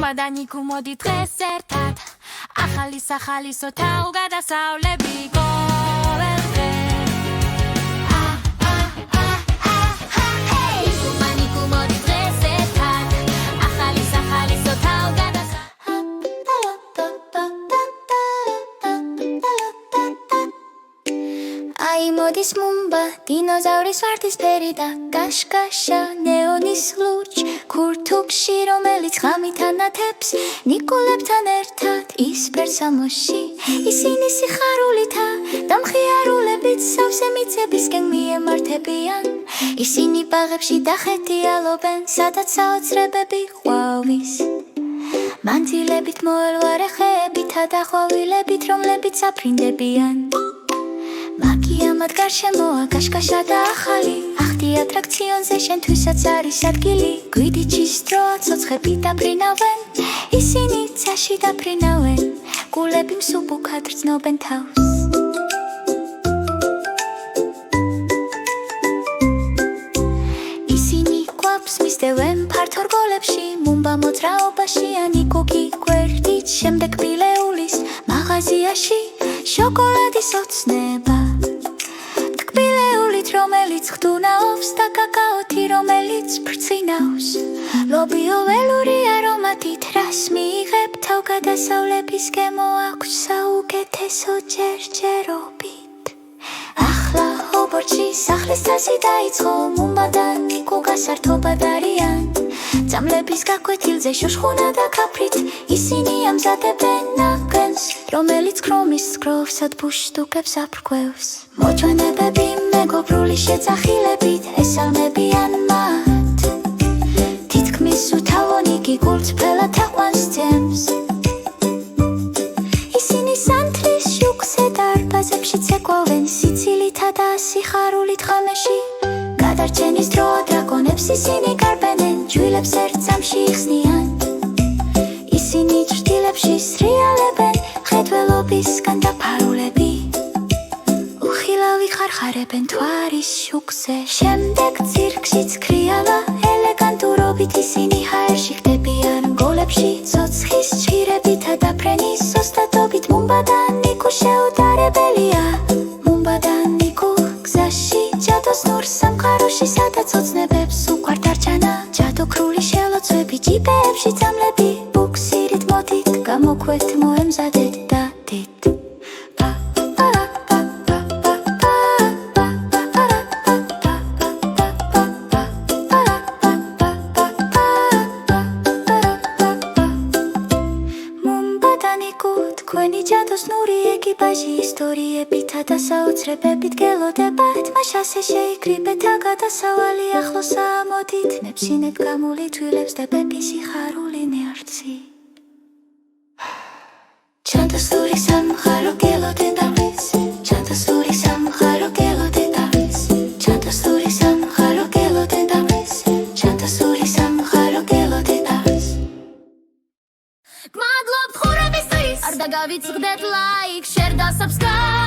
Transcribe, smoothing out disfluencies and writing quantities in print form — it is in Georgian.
მომადანიკუ მოდი დღეს ერთად ახალი სახალისო თავგადასავლები ყოველდღე მანიკუ მოდი დღეს ერთად ახალი სახალისო აი მოდის მუმბა დინოზავრის ვარდისფერი და კაშკაშა ნეონის ლურჯ ქურთუკში რომელიც ღამით ანათებს ნიკოლებთან ერთად ისფერს ამოში ისინი სიხარულითა და მხიარულებით სავსე მიწებისკენ მიემართებიან ისინი ბაღებში დახეთიალობენ სადაც საოცრებები ყვავის მანძილებით მოელვარე ხეებითა და ყვავილებით რომლებიც აფრინდებიან მაგია მათ გარშემოა კაშკაშა და ახალი ახდი ატრაქციონზე შენთვისაც არის ადგილი გვიდიჩის დროა ცოცხები დაფრინავენ ისინი ცაში დაფრინავენ გულები მსუბუქად რძნობენ თავს ისინი კვაფს მისდევენ ფართო რგოლებში მუმბა მოძრაობაში ანიკუ კი გვერდით შემდეგ ბილეულის მაღაზიაში შოკოლადის ოცნება თკბილეულით რომელიც ხდუნაობს და კაკაოთი რომელიც ფრცინავს ლობიო ველური არომატით რას მიიღებ თავგადასავლების გემო აქვს საუკეთესო ჯერჯერობით ახლა ჰობორტში სახლის თასი დაიწყო მუმბა და ნიკუ გასართობად არიან ძამლების გაკვეთილზე შოშხუნა და ქაფრით ისინი ამზადებენ ნაკენს რომელიც ქრომის სკროვსად ბუშტუკებს აფრქვევს მოჩვენებები მეგობრული შეძახილებით ესალმებიან მათ თითქმის უთავონიკი გულწრფელად აყვანს ძემს ისინი სანთლის შუქზე დარბაზებში ცეკვავენ სიცილითა და სიხარულით ღამეში გადარჩენის დროა დრაკონებს ისინი გარბენენ ჯვილებს ერთ წამში იხსნიან ისინი ჭრდილებში სრიალებენ ხედველობისგან დაფარულები უხილავი ხარხარებენ თვარის შუქზე შემდეგ ცირკშიც ქრიალა ელეგანტურობით ისინი ჰაერში ხდებიან გოლებში ცოცხის ჭირებითა და ფრენის ოსტატობით მუმბა და ნიკუ შეუდარებელია მუმბა და ნიკუ გზაში ჯადოს ნურ სამყაროში სადაც ოცნებებს უყვართ დარჩანა ჯადოქრული შელოცვები ჯიპეებში ძამლები ბუქსირით მოდით გამოქვეთ მოემზადეთ და დით მუმბა და ნიკუ თქვენი ჯადოსნური ეკიპაჟი ისტორიებითა და საოცრებებით გელოდებათ მაშასე შეიკრიბეთ თავგადასავალი ახლოსაა მოდით ნებსინებ გამული თვილებს და ბეპი სიხარული ნეარცი ჯადოსნური სამყარო გელოდებათ ჯადოსნური სამყარო გელოდებათ ჯადოსნური სამყარო გელოდებათ ჯადოსნური სამყარო გელოდებათ გმადლობთ ხურებისთვის არ დაგავიწყდეთ ლაიქ შერ და subscribe